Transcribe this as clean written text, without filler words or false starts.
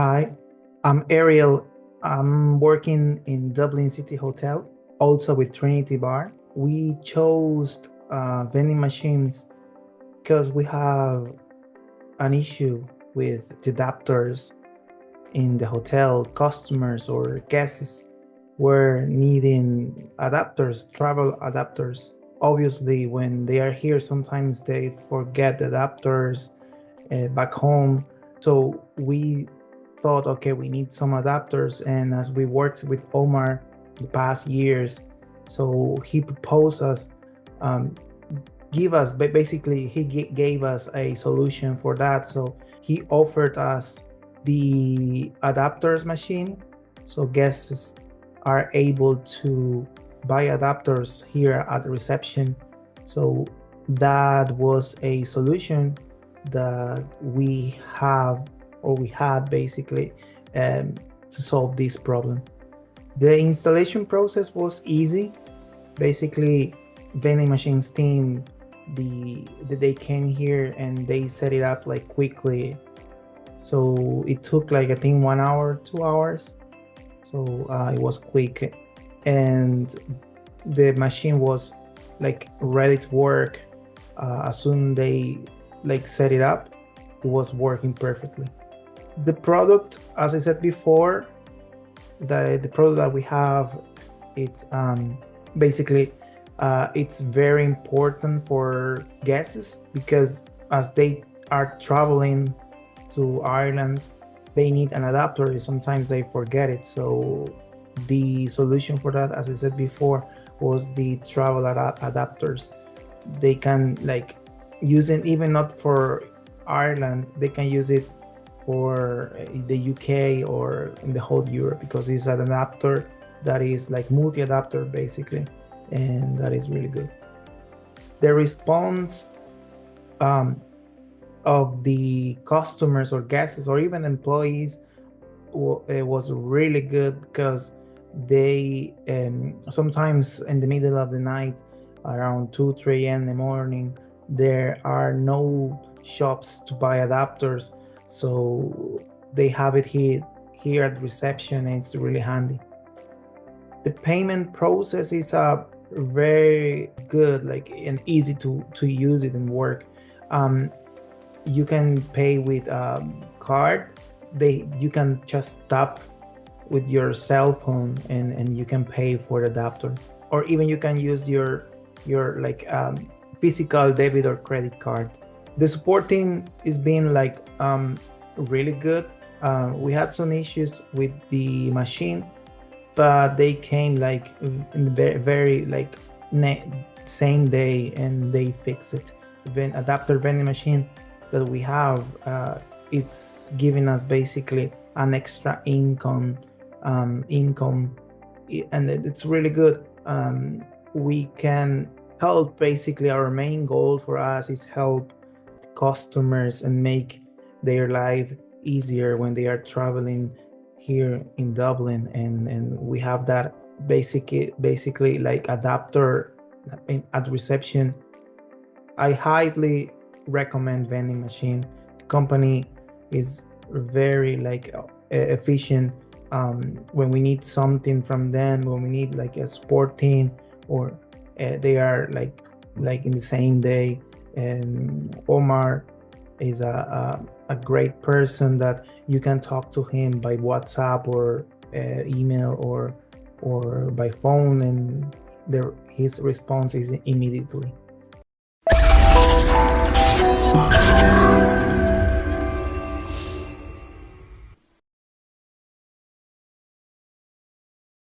Hi, I'm Ariel. I'm working in Dublin Citi Hotel, also with Trinity Bar. We chose vending machines because we have an issue with the adapters in the hotel. Customers or guests were needing adapters, travel adapters. Obviously, when they are here, sometimes they forget the adapters back home. So we thought, okay, we need some adapters. And as we worked with Omar the past years, so he proposed us, um, give us, but basically he gave us a solution for that. So he offered us the adapters machine. So guests are able to buy adapters here at the reception. So that was a solution that we have, or we had basically, to solve this problem. The installation process was easy. Basically, vending machines team, they came here and they set it up like quickly. So it took like, I think, 1 hour, 2 hours. So it was quick, and the machine was like ready to work. As soon they like set it up, it was working perfectly. The product, as I said before, the product that we have, it's basically it's very important for guests, because as they are traveling to Ireland, they need an adapter. Sometimes they forget it. So the solution for that, as I said before, was the travel adapters. They can like use it even not for Ireland, they can use it for the UK or in the whole Europe, because it's an adapter that is like multi-adapter basically, and that is really good. The response of the customers or guests or even employees, it was really good, because they sometimes in the middle of the night, around 2-3 a.m. in the morning, there are no shops to buy adapters, so they have it here at reception, and it's really handy. The payment process is very good, like, and easy to use it and work. You can pay with card. You can just tap with your cell phone, and you can pay for the adapter, or even you can use your like physical debit or credit card. The supporting is being like really good. We had some issues with the machine, but they came like in the very like same day, and they fixed it. The adapter vending machine that we have, it's giving us basically an extra income, and it's really good. We can help, basically our main goal for us is help customers and make their life easier when they are traveling here in Dublin, and we have that basically like adapter at reception. I highly recommend vending machine. The company is very like efficient. When we need something from them, when we need like a support team, or they are like in the same day. And Omar is a great person that you can talk to him by WhatsApp or email or by phone, and his response is immediately.